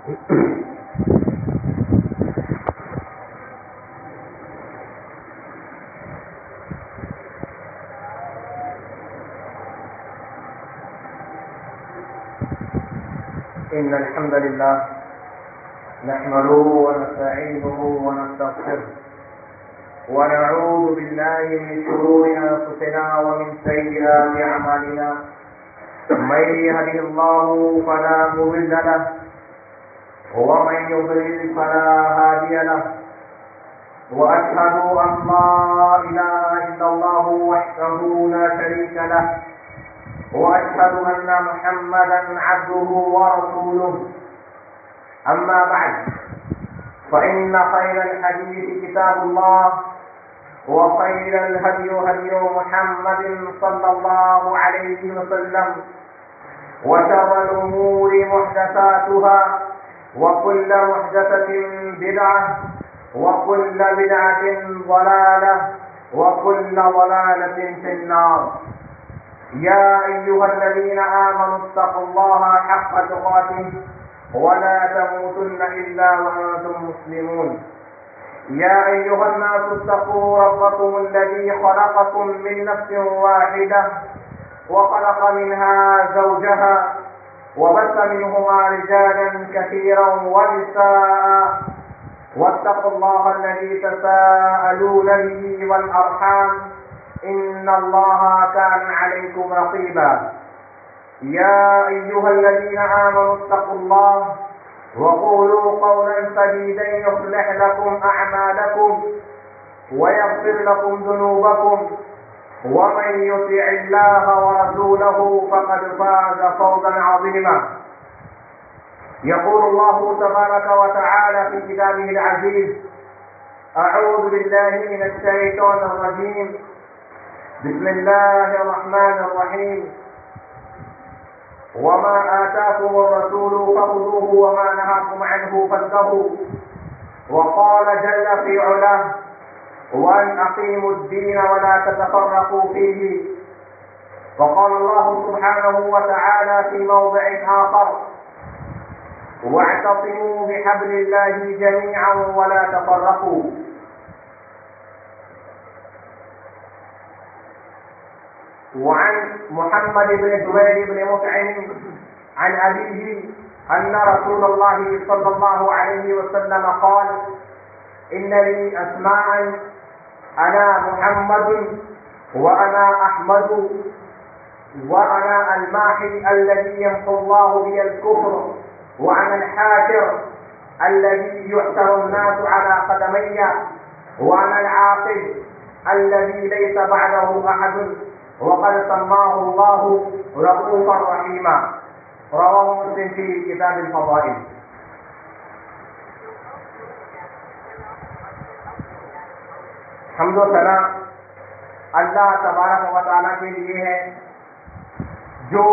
إن الحمد لله نحمده ونستعينه ونستغفره ونعوذ بالله من شرور أنفسنا ومن سيئات أعمالنا من يهده الله فلا مضل له ومن يضلل فلا هادي له وأشهد أن لا إله إلا الله وحده لا شريك له وأشهد أن محمدا عبده ورسوله أما بعد فإن خير الحديث كتاب الله وخير الهدي هدي محمد صلى الله عليه وسلم وشر الأمور محدثاتها وكل محدثة بدعة وكل بدعة ضلالة وكل ضلالة في النار. يا أيها الذين آمنوا اتقوا الله حق تقاته ولا تموتن إلا وأنتم مسلمون. يا أيها الناس اتقوا ربكم الذي خلقكم من نفس واحدة وخلق منها زوجها وبث منهما رجالا كثيرا ونساء واتقوا الله الذي تساءلون به والأرحام إن الله كان عليكم رقيبا. يا أيها الذين آمنوا اتقوا الله وقولوا قولا سديدا يصلح لكم أعمالكم ويغفر لكم ذنوبكم ومن يطع الله ورسوله فقد فاز فوزا عظيما. يقول الله تبارك وتعالى في كتابه العزيز: أعوذ بالله من الشيطان الرجيم. بسم الله الرحمن الرحيم. وما آتاكم الرسول فخذوه وما نهاكم عنه فانتهوا. وقال جل في علاه: وأن أقيموا الدين ولا تتفرقوا فيه. وقال الله سبحانه وتعالى في موضع آخر: واعتصموا بحبل الله جميعا ولا تفرقوا. وعن محمد بن جبير بن مطعم عن أبيه أن رسول الله صلى الله عليه وسلم قال: إن لي أسماء أنا محمد وأنا أحمد وأنا الماحي الذي يمحو الله بي الكفر وأنا الحاشر الذي يحشر الناس على قدمي وأنا العاقب الذي ليس بعده أحد وقد سماه الله رؤوفا رحيما. رواه مسلم في كتاب الفضائل. حمد و ثنا اللہ تبارک و تعالیٰ کے لیے ہے جو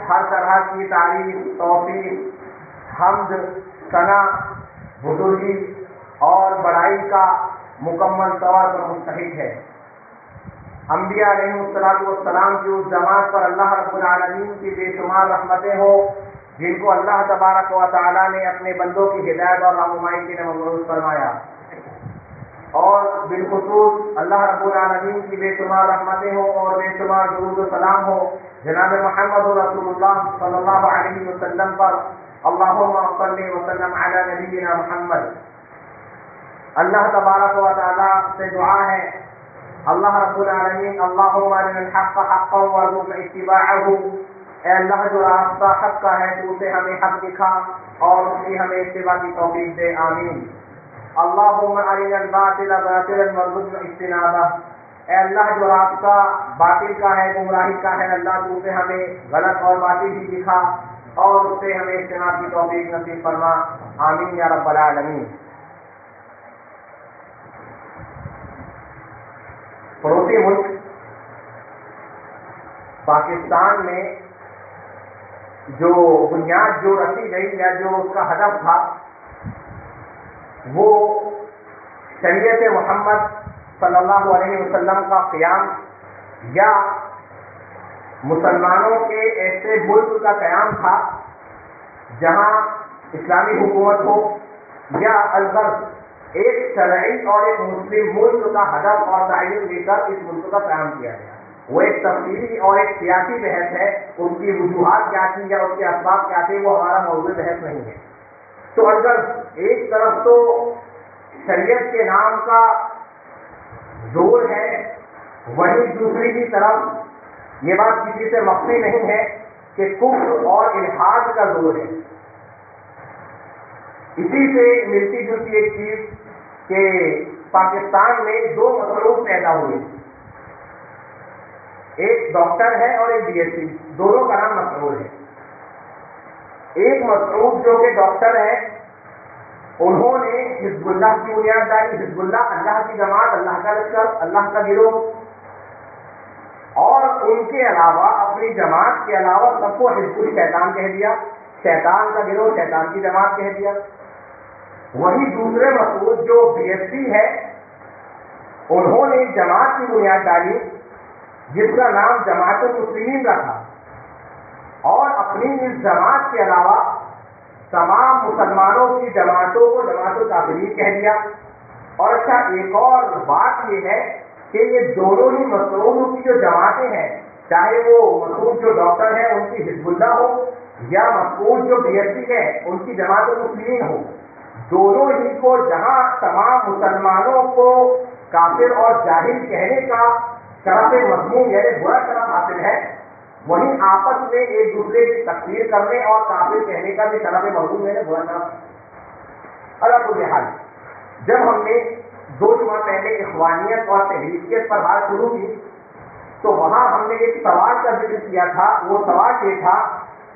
ہر طرح کی تعریف، توفیق، حمد، ثنا، بزرگی اور بڑائی کا مکمل طور پر مستحق ہے. انبیاء علیہ السلام کی اس جماعت پر اللہ رب العالمین کی بے شمار رحمتیں ہوں جن کو اللہ تبارک و تعالیٰ نے اپنے بندوں کی ہدایت اور رہنمائی کے لیے مبعوث فرمایا، اور بالخصوص اللہ رب العالمین کی بے شمار رحمتیں ہوں اور بے شمار درود و سلام ہو جناب محمد رسول اللہ صلی اللہ علیہ وسلم پر. اللہم صلی وسلم علی نبینا محمد. اللہ تبارک و تعالیٰ سے دعا ہے: اللہ رب العالمین اللہم ارنا الحق حقا وارزقنا اتباعہ. اے اللہ جو راستہ حق کا ہے تو اسے ہمیں حق دکھا اور اس کی ہمیں اتباع کی توفیق دے. آمین. اللہم ارنا الباطل باطلا وارزقنا اجتنابہ. اے اللہ جو راستہ باطل کا ہے، گمراہی کا ہے، اللہ تو اسے ہمیں غلط اور باطل ہی دکھا اور اس سے ہمیں اجتناب کی توفیق نصیب فرما. آمین یا رب العالمین. پڑوسی ملک پاکستان میں جو بنیاد جو رکھی گئی یا جو اس کا ہدف تھا وہ شریعت محمد صلی اللہ علیہ وسلم کا قیام یا مسلمانوں کے ایسے ملک کا قیام تھا جہاں اسلامی حکومت ہو یا الغرض ایک شرعی اور ایک مسلم ملک کا ہدف اور تعین لے کر اس ملک کا قیام کیا گیا. وہ ایک تفصیلی اور ایک سیاسی بحث ہے. ان کی وجوہات کیا تھی یا اس کے اسباب کیا تھے وہ ہمارا موضوع بحث نہیں ہے. تو اگر ایک طرف تو شریعت کے نام کا زور ہے, وہیں دوسری کی طرف یہ بات کسی سے مخفی نہیں ہے کہ کفر اور الحاد کا زور ہے. اسی سے ملتی جلتی ایک چیز کہ پاکستان میں دو مصروف پیدا ہوئے, ایک ڈاکٹر ہے اور ایک بی ایس سی, دونوں کا نام مسرور ہے. ایک مسرور جو کہ ڈاکٹر ہے, انہوں نے حزب اللہ کی بنیاد ڈالی. حزب اللہ اللہ کی جماعت, اللہ کا لشکر, اللہ کا گروہ, اور ان کے علاوہ اپنی جماعت کے علاوہ سب کو حزب الشیطان کہہ دیا, شیطان کا گروہ, شیطان کی جماعت کہہ دیا. وہی دوسرے مسعود جو بی ایس سی ہے, انہوں نے جماعت کی بنیاد ڈالی جس کا نام جماعت المسلمین رکھا, اور اپنی اس جماعت کے علاوہ تمام مسلمانوں کی جماعتوں کو جماعت الکافرین کہہ دیا. اور اچھا ایک اور بات یہ ہے کہ یہ دونوں ہی مسعودوں کی جو جماعتیں ہیں, چاہے وہ مسعود جو ڈاکٹر ہیں ان کی حزب اللہ ہو یا مسعود جو بی ایس سی ہے ان کی جماعت المسلمین ہو, دونوں ہی کو جہاں تمام مسلمانوں کو کافر اور جاہل کہنے کا شرف مضمون یعنی برا شرف حاصل ہے, وہیں آپس میں ایک دوسرے کی تکفیر کرنے اور کافر کہنے کا بھی شرف مضمون یعنی برا شرف. الگ حال جب ہم نے 2 جمعہ پہلے اخوانیت اور تحریکیت پر بات شروع کی تو وہاں ہم نے ایک سوال کا ذکر کیا تھا. وہ سوال یہ تھا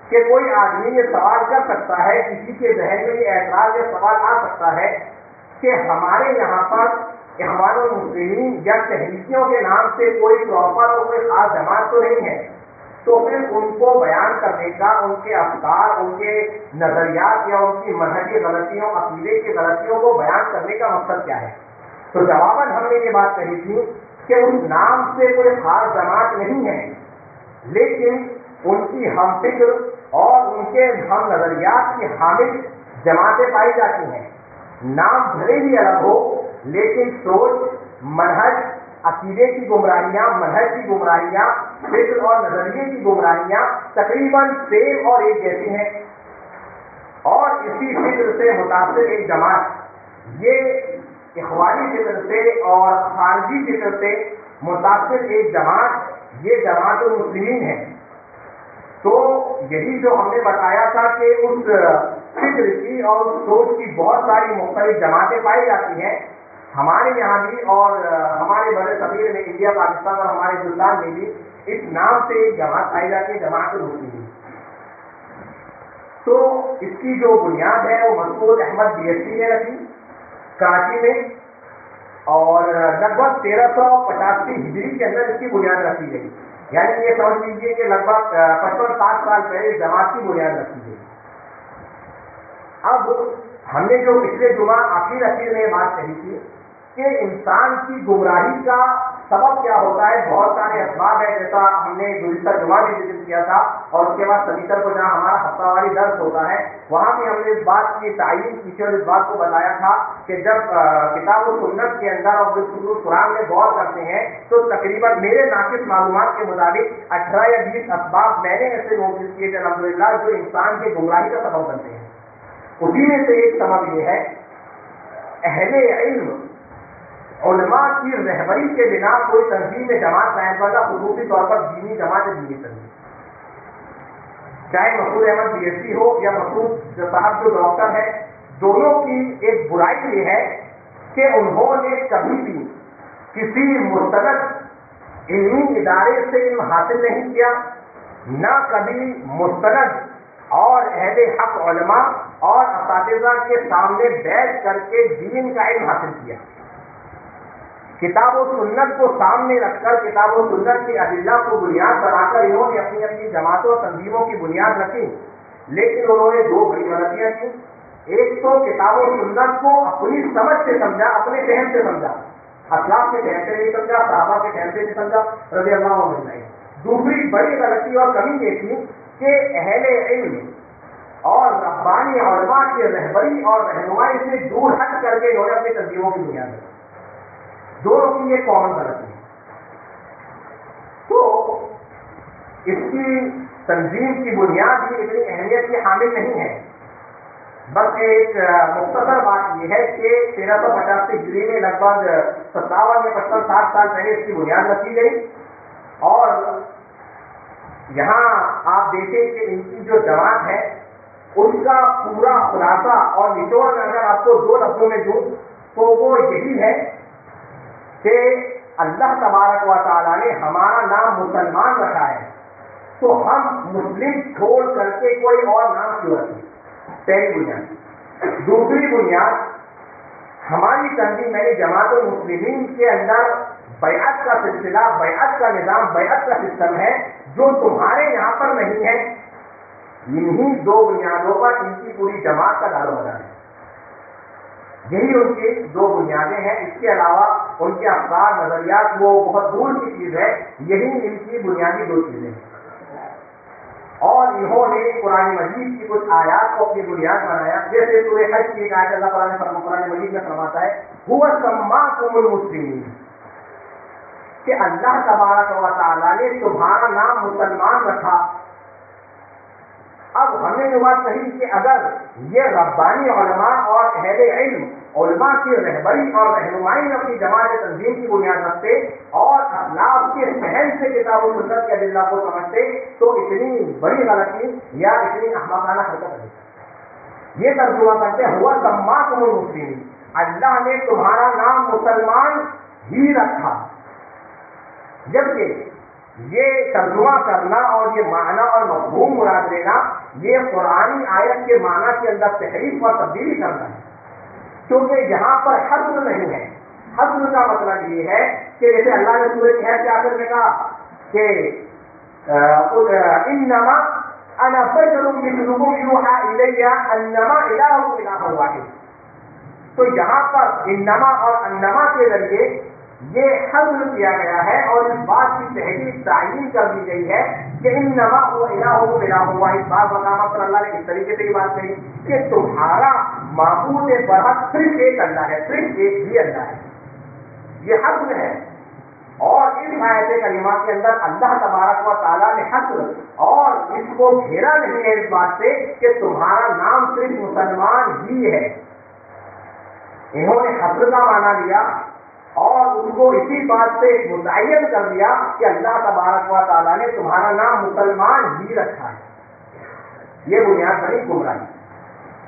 کہ کوئی آدمی یہ سوال کر سکتا ہے, کسی کے ذہن میں یہ اعتراض یا سوال آ سکتا ہے کہ ہمارے یہاں پر اخوان المسلمین یا تحریکیوں کے نام سے کوئی پراپر اور کوئی خاص جماعت تو نہیں ہے, تو پھر ان کو بیان کرنے کا, ان کے افکار, ان کے نظریات یا ان کی مذہبی غلطیوں, عقیدے کی غلطیوں کو بیان کرنے کا مقصد کیا ہے. تو جواباً ہم نے یہ بات کہی تھی کہ اس نام سے کوئی خاص جماعت نہیں ہے, لیکن ان کی ہم فکر اور ان کے ہم نظریات کی حامل جماعتیں پائی جاتی ہیں. نام بھلے ہی الگ ہو لیکن سوچ, منہج, عقیدے کی گمراہیاں, منہج کی گمراہیاں, فکر اور نظریے کی گمراہیاں تقریباً سیم اور ایک جیسی ہیں. اور اسی فکر سے متاثر ایک جماعت, یہ اخوانی فکر سے اور خارجی فکر سے متاثر ایک جماعت, یہ جماعت المسلمین ہے. تو یہی جو ہم نے بتایا تھا کہ اس فکر کی اور اس سوچ کی بہت ساری مختلف جماعتیں پائی جاتی ہیں ہمارے یہاں بھی, اور ہمارے بڑے صغیر میں انڈیا, پاکستان اور ہمارے ہندوستان میں بھی اس نام سے ایک جماعت پائی جاتی ہے, جماعت المسلمین. تو اس کی جو بنیاد ہے وہ مسعود احمد بی ایس سی نے رکھی کراچی میں, اور لگ بھگ 1385 ہجری کے اندر اس کی بنیاد رکھی گئی. یعنی یہ سمجھ لیجیے کہ لگ بھگ 55-60 سال پہلے جماعت کی بنیاد رکھی گئی. اب ہم نے جو پچھلے جمعہ اخیر میں بات کہی تھی کہ انسان کی گمراہی کا سبب کیا ہوتا ہے, بہت سارے اسباب ہیں, جیسا ہم نے گزشتہ جمعہ بھی ذکر کیا تھا, اور اس کے بعد سنیچر کو جہاں ہمارا ہفتہ واری درس ہوتا ہے وہاں بھی ہم نے اس بات کی تعین کی تھی اور اس بات کو بتایا تھا کہ جب کتاب و سنت کے اندر اور قرآن میں غور کرتے ہیں تو تقریباً میرے ناقص معلومات کے مطابق 18 یا 20 اسباب میں نے ایسے نوٹس کیے تھے الحمدللہ جو انسان کی گمراہی کا سبب بنتے ہیں. اسی میں سے ایک سبب یہ ہے اہل علم علماء کی رہبری کے بنا کوئی تنظیم میں جماعت قائم کرنا, خصوصی طور پر دینی جماعت, دینی تنظیم, چاہے مسعود احمد بی ایس سی ہو یا مسعود صاحب جو ڈاکٹر ہے, دونوں کی ایک برائی یہ ہے کہ انہوں نے کبھی بھی کسی مستند علمی ادارے سے علم حاصل نہیں کیا, نہ کبھی مستند اور اہل حق علماء اور اساتذہ کے سامنے بیٹھ کر کے دین کا علم حاصل کیا. کتاب و سنت کو سامنے رکھ کر, کتاب و سنت کی ادلہ کو بنیاد بنا کر انہوں نے اپنی اپنی جماعتوں اور تنظیموں کی بنیاد رکھی, لیکن انہوں نے 2 بڑی غلطیاں کی. ایک تو کتاب و سنت کو اپنی سمجھ سے سمجھا, اپنے فہم سے سمجھا, اسلاف کے فہم سے نہیں سمجھا, صحابہ کے فہم سے نہیں سمجھا رضی اللہ عنہ. دوسری بڑی غلطی اور کمی یہ تھی کہ اہل علم اور ربانی علماء کی رہبری اور رہنمائی سے دور ہٹ کر کے انہوں نے اپنی تنظیموں کی بنیاد رکھی. دونوں کی یہ کامن غلطی ہے. تو اس کی تنظیم کی بنیاد بھی اتنی اہمیت کی حامل نہیں ہے. بس ایک مختصر بات یہ ہے کہ 1350 ہجری میں لگ بھگ 57 یا 55 سال پہلے اس کی بنیاد رکھی گئی. اور یہاں آپ دیکھیں کہ ان کی جو جماعت ہے اس کا پورا خلاصہ اور نچوڑ اگر آپ کو 2 لفظوں میں دوں تو وہ یہی ہے کہ اللہ تبارک و تعالیٰ نے ہمارا نام مسلمان رکھا ہے تو ہم مسلم چھوڑ کر کے کوئی اور نام کیوں رکھیں. پہلی بنیاد. دوسری بنیاد، ہماری تنظیم یعنی جماعت المسلمین کے اندر بیعت کا سلسلہ، بیعت کا نظام، بیعت کا سسٹم ہے جو تمہارے یہاں پر نہیں ہے. انہی 2 بنیادوں پر ان کی پوری جماعت کا دار و مدار ہے. یہی ان کی 2 بنیادیں ہیں. اس کے علاوہ ان کے افکار، نظریات وہ بہت دور کی چیز ہے. یہی ان کی بنیادی 2 چیزیں ہیں. اور انہوں نے قرآن مجید کی کچھ آیات کو اپنی بنیاد بنایا. جیسے سورہ حج کی ایک آیت اللہ قرآن مجید میں فرماتا ہے هو سماکم المسلمین، کہ اللہ تبارک و تعالیٰ نے تمہارا نام مسلمان رکھا. اب ہمیں یہ بات کہی کہ اگر یہ ربانی علماء اور اہل علم علماء کی رہبری اور رہنمائی میں اپنی جماعت تنظیم کی بنیاد رکھتے اور اخلاق کے فہم سے کتاب و سنت کے ادلہ کو سمجھتے تو اتنی بڑی غلطی یا اتنی احمقانہ حرکت نہیں. یہ ترجمہ کرتے ہوا سماکم المسلمین، اللہ نے تمہارا نام مسلمان ہی رکھا. جبکہ یہ ترجمہ کرنا اور یہ معنی اور مفہوم مراد لینا یہ قرآنی آیت کے معنی کے اندر تحریف اور تبدیلی کرنا ہے. کیونکہ یہاں پر حصر نہیں ہے. حصر کا مطلب یہ ہے کہ جیسے اللہ نے سورہ کہف کے آخر میں کہا کہ انما انا بشر مثلکم یوحی الی انما الہکم الہ واحد. تو یہاں پر انما اور انما کے ذریعے یہ حضر کیا گیا ہے اور اس بات کی تحقیق تعین کر دی گئی ہے کہ انما هو الہ الہ واحد. بعض مقامات پر اللہ نے اس طریقے سے یہ بات کہی کہ تمہارا معبود برحق صرف ایک اللہ ہے، صرف ایک ہی اللہ ہے. یہ حضر ہے. اور اس آیت کریمہ کے اندر اللہ تبارک و تعالیٰ نے حضر اور اس کو گھیرا نہیں ہے اس بات سے کہ تمہارا نام صرف مسلمان ہی ہے. انہوں نے حضر کا معنی لیا اور اس کو اسی بات سے متعین کر دیا کہ اللہ تبارک و تعالیٰ نے تمہارا نام مسلمان ہی رکھا ہے. یہ بنیاد بنی گمراہی.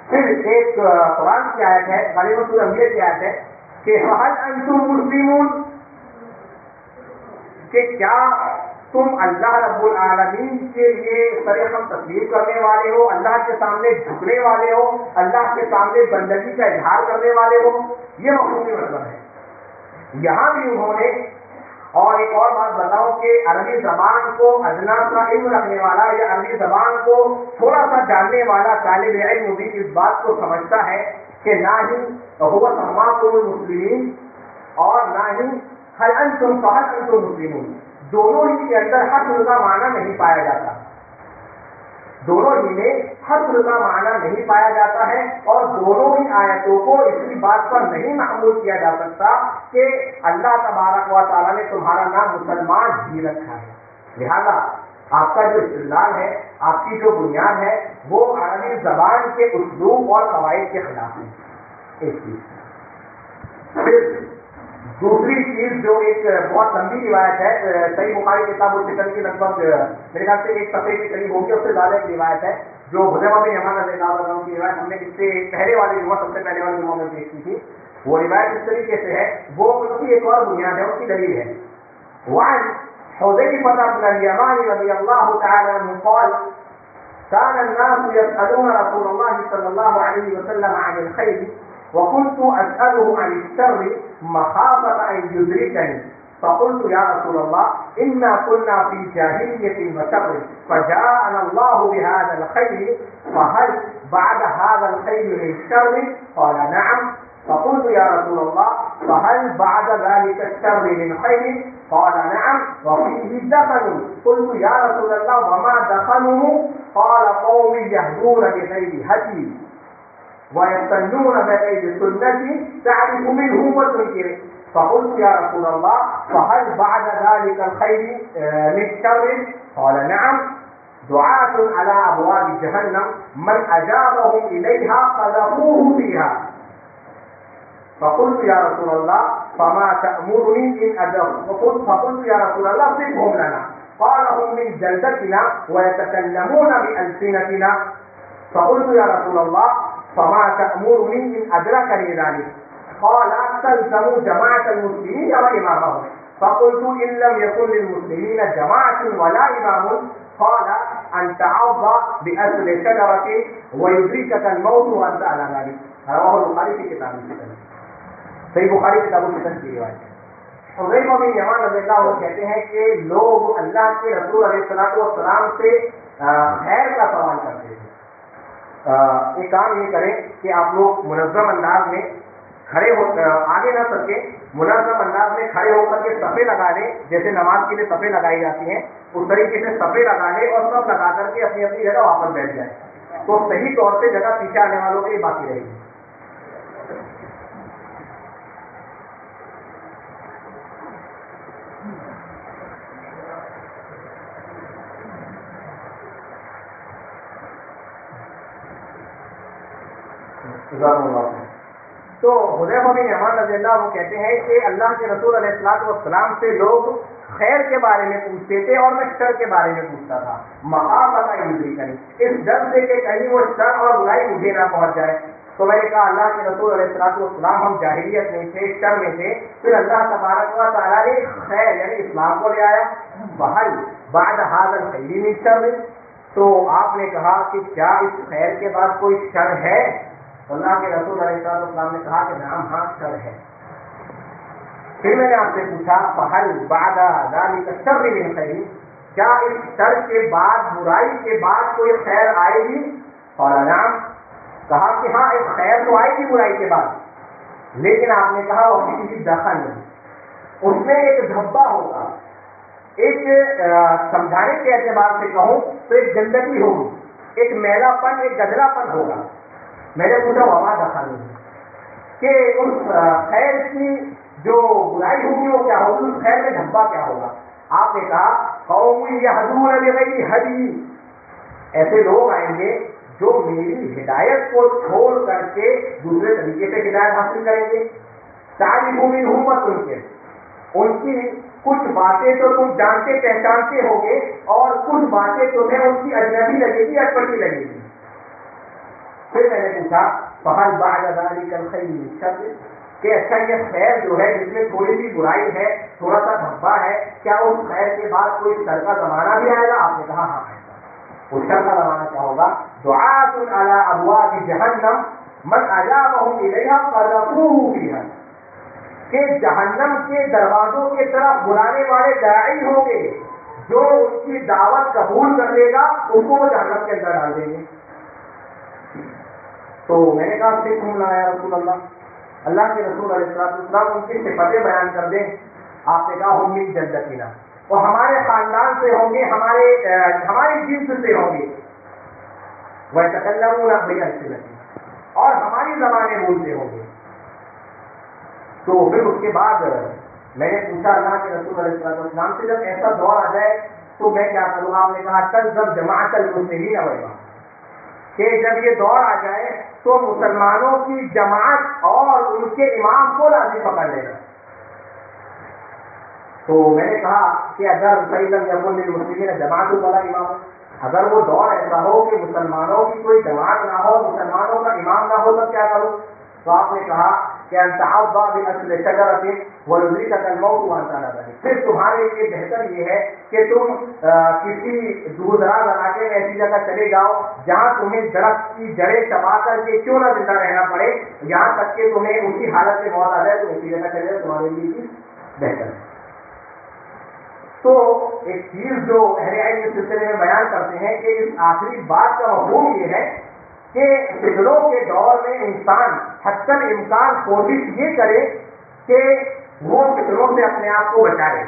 پھر ایک قرآن کی آیت ہے، غالباً سورہ انبیاء کی آیت ہے کہ هل انتم مسلمون، کہ کیا تم اللہ رب العالمین کے لیے سرخم تسلیم کرنے والے ہو، اللہ کے سامنے جھکنے والے ہو، اللہ کے سامنے بندگی کا اظہار کرنے والے ہو. یہ مفہومی مطلب ہے. یہاں بھی انہوں نے اور ایک اور بات بتاؤ کہ عربی زبان کو ادنا سا علم رکھنے والا یا عربی زبان کو تھوڑا سا جاننے والا طالب علم بھی اس بات کو سمجھتا ہے کہ نہ ہی هو سماکم المسلمین اور نہ ہی هل انتم فهل انتم مسلمون، دونوں ہی کے اندر حصر کا معنی نہیں پایا جاتا. دونوں ہی میں حصر کا معنی نہیں پایا جاتا ہے اور دونوں ہی آیتوں کو اسی بات پر نہیں محمول کیا جا سکتا کہ اللہ تبارک و تعالیٰ نے تمہارا نام مسلمان ہی رکھا ہے. لہذا آپ کا جو استدلال ہے، آپ کی جو بنیاد ہے وہ عربی زبان کے اسلوب اور قواعد کے خلاف ہے. ایک چیز. پھر دوسری چیز جو ایک بہت لمبی روایت ہے، صحیح بخاری کتاب الفتن کی لگ بھگ میرے خیال سے 1 صفحے کے قریب ہوگی، اس سے زیادہ ایک روایت ہے جو حذیفہ بن یمان رضی اللہ عنہ کی روایت ہم نے اس سے پہلے والی جمعہ سب سے پہلے والی جمعہ میں پیش کی تھی. وہ روایت اس طریقے سے ہے، وہ اس کی ایک اور بنیاد ہے، اس کی دلیل ہے. وعن حذیفہ بن الیمان رضی اللہ تعالی عنہ قال كان الناس يسألون رسول الله صلى الله عليه وسلم عن الخير وكنت أسأله عن الشر مخافة أن يدركني فقلت يا رسول الله إنا كنا في جاهلية وشر فجاءنا الله بهذا الخير فهل بعد هذا الخير من شر؟ قال نعم. فقلت يا رسول الله فهل بعد ذلك الشر من خير؟ قال نعم وفيه دخن. قلت يا رسول الله وما دخنه؟ قال قوم يهدون بغير هدي ويستنون بغير سنتي تعرف منهم وتنكر فقلت يا رسول الله فهل بعد ذلك الخير من شر؟ قال نعم دعاة على ابواب جهنم من اجابهم اليها قذفوه فيها فقلت يا رسول الله فما تأمرني ان اجبت؟ فقلت يا رسول الله صفهم لنا قال هم من جلدتنا ويتكلمون بألسنتنا فقلت يا رسول الله فما تأمرني ان ادركني ذلك؟ قال تلزموا جماعة المسلمين وإمامهم فقلت إن لم يكن للمسلمين جماعة ولا إمام قال أن تعض بأصل شجرة ويدركك الموت وأنت على ذلك رواه البخاری کی کتاب الفتن صحیح بخاری کتاب الفتن کی روایت ہے. حذیفہ بن یمان رضی اللہ عنہ کہتے ہیں کہ لوگ اللہ کے رسول علیہ الصلوۃ والسلام سے خیر کا سوال کرتے ہیں. ایک کام یہ کریں کہ آپ لوگ منظم انداز میں کھڑے ہو آگے نہ سکے منظم انداز میں کھڑے ہو کر کے صفے لگا لیں جیسے نماز کے لیے صفے لگائی جاتی ہیں اس طریقے سے صفے لگا لیں اور سب لگا کر کے اپنی اپنی جگہ واپس بیٹھ جائیں تو صحیح طور سے جگہ پیچھے آنے والوں کے لیے باقی رہے گی. تو حذیفہ بن یمان رضی اللہ عنہ کہتے ہیں کہ اللہ کے رسول علیہ الصلوۃ والسلام سے لوگ خیر کے بارے میں پوچھتے تھے اور میں شر کے بارے میں پوچھتا تھا مخافۃ ان یدرکنی اس ڈر سے کہ کہیں وہ شر اور برائی مجھے نہ پہنچ جائے. تو میں نے کہا اللہ کے رسول علیہ الصلوۃ والسلام ہم جاہلیت میں تھے شر میں تھے پھر اللہ تبارک و تعالیٰ نے خیر یعنی اسلام کو لے آیا بہل بعد هذا الخیر من شر تو آپ نے کہا کہ کیا اس خیر کے بعد کوئی شر ہے؟ اللہ کے رسول علیہ السلام نے کہا کہ نعم ہاں شر ہے. پھر میں نے آپ سے پوچھا فہل بعد ذلک الشر من خیر کیا اس شر کے بعد برائی کے بعد کوئی خیر آئے گی؟ قال نعم کہا کہ ہاں ایک خیر تو آئے گی برائی کے بعد لیکن آپ نے کہا وہ کسی دخل نہیں اس میں ایک دھبا ہوگا ایک سمجھانے کے اعتبار سے کہوں تو ایک گندگی ہوگی ایک میلا پن ایک گدلا پن ہوگا. میں نے پوچھا وہاں دخل نہیں کہ اس خیر کی جو برائی ہوگی وہ کیا ہوگی اس خیر میں دھبا کیا ہوگا؟ آپ نے کہا قوم یہدون بغیر ہدی ایسے لوگ آئیں گے جو میری ہدایت کو چھوڑ کر کے دوسرے طریقے سے ہدایت حاصل کریں گے. تعریف منہم وتنکر ان کی کچھ باتیں تو تم جانتے پہچانتے ہوگے اور کچھ باتیں تمہیں ان کی اجنبی لگے گی اٹپٹی لگے گی. پھر میں نے پوچھا فہل بعد ذلک الخیر من شر کہ اچھا یہ خیر جو ہے جس میں تھوڑی سی برائی ہے تھوڑا سا دھبا ہے کیا اس خیر کے بعد کوئی شر کا زمانہ بھی آئے گا؟ آپ نے کہا ہاں وہ شر کا زمانہ کیا ہوگا؟ دعاۃ علی ابواب جہنم من اجابهم الیہا قذفوه فیہا کہ جہنم کے دروازوں کی طرف بلانے والے داعی ہوں گے جو ان کی دعوت قبول کر لے گا ان کو وہ جہنم کے اندر ڈال دیں گے. تو میں نے کہا سکھوں لا یا رسول اللہ اللہ کے رسول علیہ السلام ان کی صفتیں بیان کر دیں. آپ نے کہا ہم من جلدتنا وہ ہمارے خاندان سے ہوں گے ہماری جنس سے ہوں گے ویتکلمون بألسنتنا اور ہماری زبانیں بولتے ہوں گے. تو پھر اس کے بعد میں نے پوچھا اللہ کے رسول علیہ السلام سے جب ایسا دور آ جائے تو میں کیا کروں؟ آپ نے کہا تلزم جماعت المسلمین والامام کہ جب یہ دور آ جائے تو مسلمانوں کی جماعت اور ان کے امام کو لازم پکڑ لینا. تو میں نے کہا کہ اگر فَإِلَّمْ يَكُنْ لِلْمُسْلِمِينَ جماعت ولا امام اگر وہ دور ایسا ہو کہ مسلمانوں کی کوئی جماعت نہ ہو مسلمانوں کا امام نہ ہو تو کیا کروں؟ تو آپ نے کہا کہ ان تعض بأصل شجرة ويدركك الموت وانت على ذلك پھر تمہارے لیے بہتر یہ ہے کہ تم کسی دور دراز علاقے میں ایسی جگہ چلے جاؤ جہاں تمہیں درخت کی جڑیں چبا کر کے کیوں نہ زندہ رہنا پڑے یہاں تک کہ تمہیں اسی حالت میں موت آ جائے تو ایسی جگہ چلے جاؤ تمہارے لیے بہتر ہے. تو ایک چیز جو اہل علم اس سلسلے میں بیان کرتے ہیں کہ اس آخری بات کا مفہوم یہ ہے کہ فتنوں کے دور میں انسان حتی الامکان کوشش یہ کرے کہ وہ فتنوں سے اپنے آپ کو بچائے.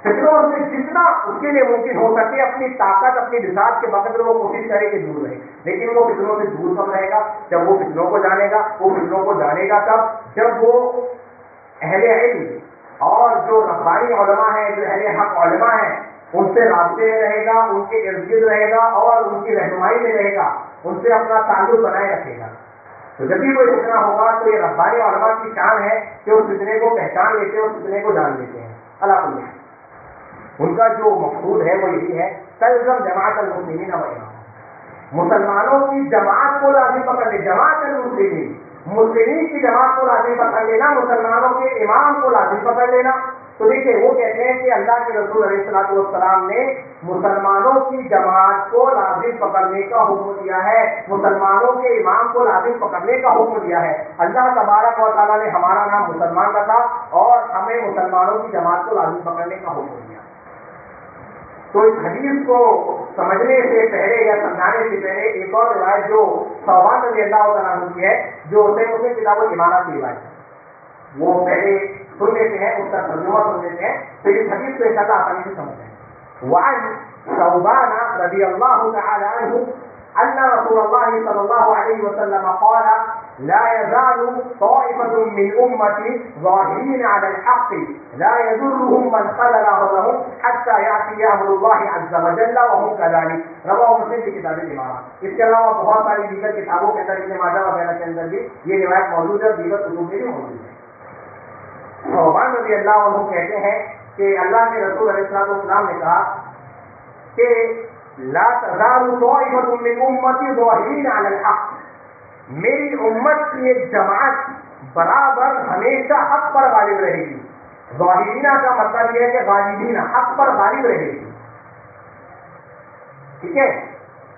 فتنوں سے جتنا اس کے لیے ممکن ہو سکے اپنی طاقت اپنی بساط کے بقدر وہ کوشش کرے کہ دور رہے، لیکن وہ فتنوں سے دور کب رہے گا؟ جب وہ فتنوں کو جانے گا. وہ فتنوں کو جانے گا کب؟ جب وہ اہل علم اور جو ربانی علماء ہیں، جو اہل حق علماء ہیں، ان سے رابطے میں رہے گا، ان کے ارد گرد رہے گا اور ان کی رہنمائی میں رہے گا، ان سے اپنا تعلق بنائے رکھے گا. تو جب بھی کوئی فتنہ ہوگا تو یہ ربانی علماء کی شان ہے کہ اس فتنے کو پہچان لیتے ہیں، اس فتنے کو جان لیتے ہیں. اللہ تعالیٰ ان کا جو مقصود ہے وہ یہی ہے تلزم جماعت المسلمین و امام، مسلمانوں کی جماعت کو لازم پکڑ لے. جماعت المسلمین، مسلمین کی جماعت کو لازم پکڑ لینا، مسلمانوں کے امام کو لازم پکڑ لینا. تو دیکھیے وہ کہتے ہیں کہ اللہ کے رسول علیہ الصلوۃ والسلام نے مسلمانوں کی جماعت کو لازم پکڑنے کا حکم دیا ہے، مسلمانوں کے امام کو لازم پکڑنے کا حکم دیا ہے. اللہ تبارک و تعالیٰ نے ہمارا نام مسلمان رکھا اور ہمیں مسلمانوں کی جماعت کو لازم پکڑنے کا حکم دیا. تو اس حدیث کو سمجھنے سے پہلے یا سمجھانے سے پہلے ایک اور روایت جو ثوبان رضی اللہ تعالیٰ عنہ کی ہے، جو صحیح مسلم کتاب الایمان کی روایت ہے، وہ پہلے سن لیتے ہیں، اس کا ترجمہ سن لیتے ہیں، پھر اس حدیث کو ایک آسانی سے سمجھتے ہیں. وعن ثوبان رضی اللہ تعالی عنہ ان رسول اللہ صلی اللہ علیہ وسلم قال لا يزال طائفة من أمتي ظاهرين على الحق لا يضرهم من خذلهم حتى يأتي أمر الله عز وجل وهم كذلك. رواه مسلم کی کتاب الایمان. اس کے علاوہ بہت ساری دیگر کتابوں کے اندر، ابن ماجہ وغیرہ کے اندر بھی یہ روایت موجود ہے، دیگر کتب میں بھی موجود ہے. ثوبان رضی اللہ عنہ کہتے ہیں کہ اللہ کے رسول علیہ السلام نے کہا کہ لا تزال طائفة من أمتي ظاهرين على الحق، میری امت کی ایک جماعت برابر ہمیشہ حق پر غالب رہے گی. ظاہرینہ کا مطلب یہ ہے کہ غالبین، حق پر غالب رہے گی. ٹھیک ہے.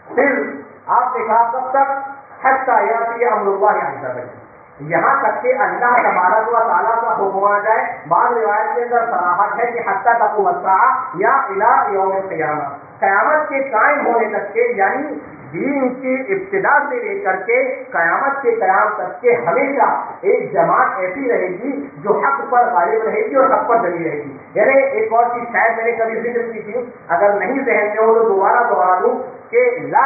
پھر آپ نے کہا کب تک؟ حتی یاتی امر اللہ عز وجل، یہاں تک کہ اللہ تبارک و تعالیٰ کا حکم آ جائے. بعض روایت کے اندر صراحت ہے کہ حتی تقوم الساعہ یا الی یوم القیامہ، قیامت کے قائم ہونے تک کے، یعنی دین کی ابتدا سے لے کر کے قیامت کے قیام تک کے ہمیشہ ایک جماعت ایسی رہے گی جو حق پر غالب رہے گی اور حق پر جمی رہے گی. یعنی ایک اور چیز شاید میں نے کبھی ذکر کی تھی، اگر نہیں ذہن میں ہو تو دوبارہ دوہرا دوں کہ لا